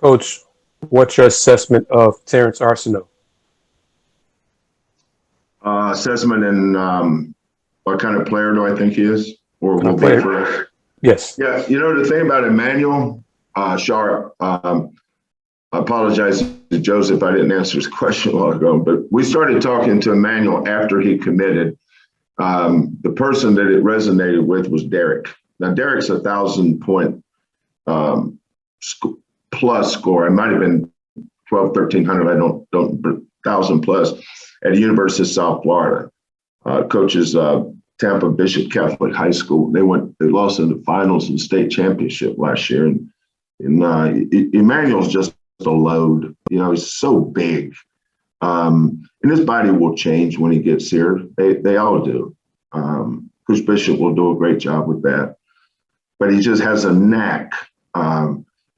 Coach, what's your assessment of Terrance Arceneaux? Assessment and what kind of player do I think he is or Kind of will be player? for us? Yes. Yeah, the thing about Emanuel Sharp, I apologize to Joseph, I didn't answer his question a while ago, but we started talking to Emanuel after he committed. The person that it resonated with was Derek. Now, Derek's 1,000-point plus score. It might have been 1,300. I don't 1,000 plus at the University of South Florida. Coaches Tampa Bishop Catholic High School. They lost in the finals and state championship last year. And Emmanuel's just a load. He's so big. And his body will change when he gets here. They all do. Coach Bishop will do a great job with that. But he just has a knack.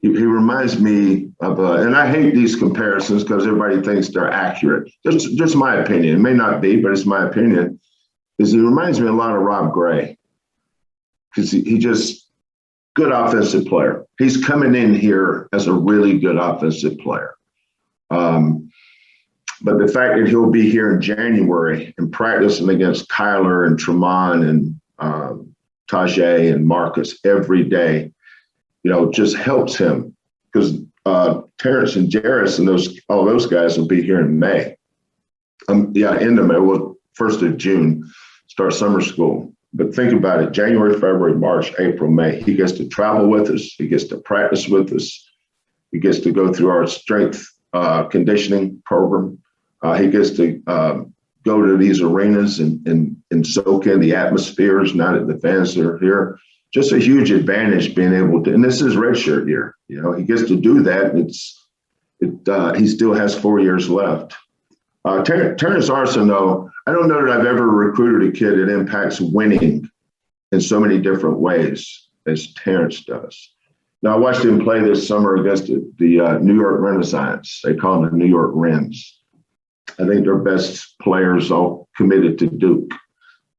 He reminds me of, and I hate these comparisons because everybody thinks they're accurate. Just my opinion. It may not be, but it's my opinion. He reminds me a lot of Rob Gray because he just good offensive player. He's coming in here as a really good offensive player. But the fact that he'll be here in January and practicing against Kyler and Tremont and Tajay and Marcus every day, just helps him because Terrance and Jarace and all those guys will be here in May. End of May, well, 1st of June, start summer school. But think about it, January, February, March, April, May, he gets to travel with us. He gets to practice with us. He gets to go through our strength conditioning program. He gets to go to these arenas and soak in the atmospheres, now that the fans are here. Just a huge advantage being able to, and this is redshirt year. He gets to do that. He still has 4 years left. Terrance Arceneaux, I don't know that I've ever recruited a kid that impacts winning in so many different ways as Terrance does. Now, I watched him play this summer against the New York Renaissance. They call them the New York Wrens. I think their best players all committed to Duke.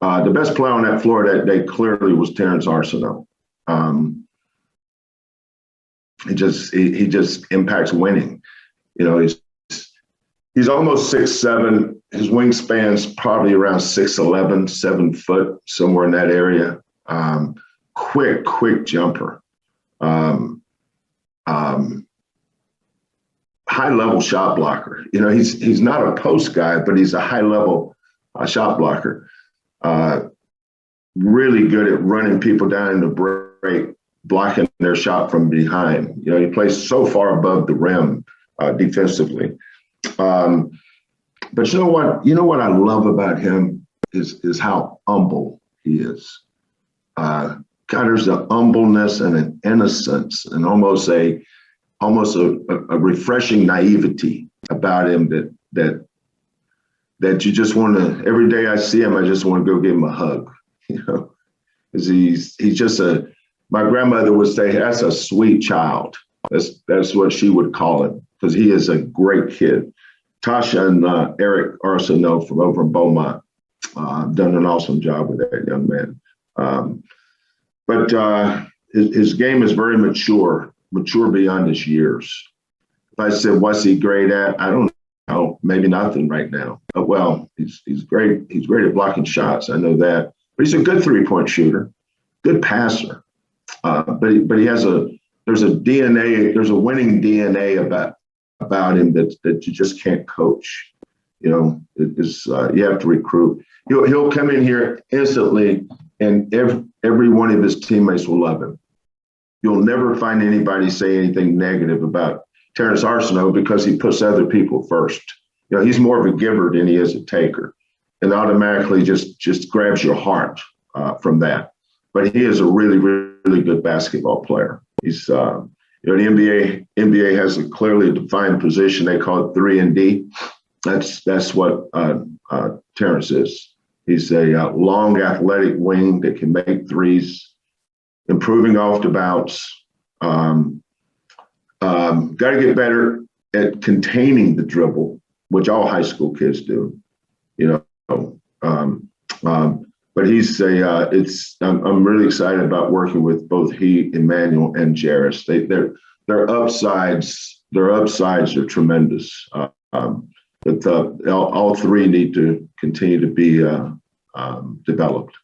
The best player on that floor that day clearly was Terrance Arceneaux. He just impacts winning. He's almost 6'7". His wingspan's probably around 6'11", 7 foot, somewhere in that area. Quick jumper. High level shot blocker. He's not a post guy, but he's a high level shot blocker. Really good at running people down in the break, blocking their shot from behind. He plays so far above the rim defensively. But you know what? I love about him is how humble he is. God, there's an humbleness and an innocence and almost a refreshing naivety about him that you just want to. Every day I see him, I just want to go give him a hug. Because he's just my grandmother would say, that's a sweet child. That's what she would call him, because he is a great kid. Tasha and Eric Arceneaux from over in Beaumont done an awesome job with that young man. But his game is very mature beyond his years. If I said, what's he great at? I don't know, maybe nothing right now. But well, he's great. He's great at blocking shots. I know that. But he's a good 3-point shooter, good passer. But there's a winning DNA about him that you just can't coach. You have to recruit. He'll come in here instantly, and every one of his teammates will love him. You'll never find anybody say anything negative about Terrance Arceneaux because he puts other people first. He's more of a giver than he is a taker, and automatically just grabs your heart from that. But he is a really, really good basketball player. He's the NBA has a clearly defined position. They call it 3-and-D. That's what Terrance is. He's a long, athletic wing that can make threes, improving off the bounce. Got to get better at containing the dribble, which all high school kids do. But he's I'm really excited about working with both Emanuel and Jarace. Their upsides their upsides are tremendous. But all three need to continue to be developed.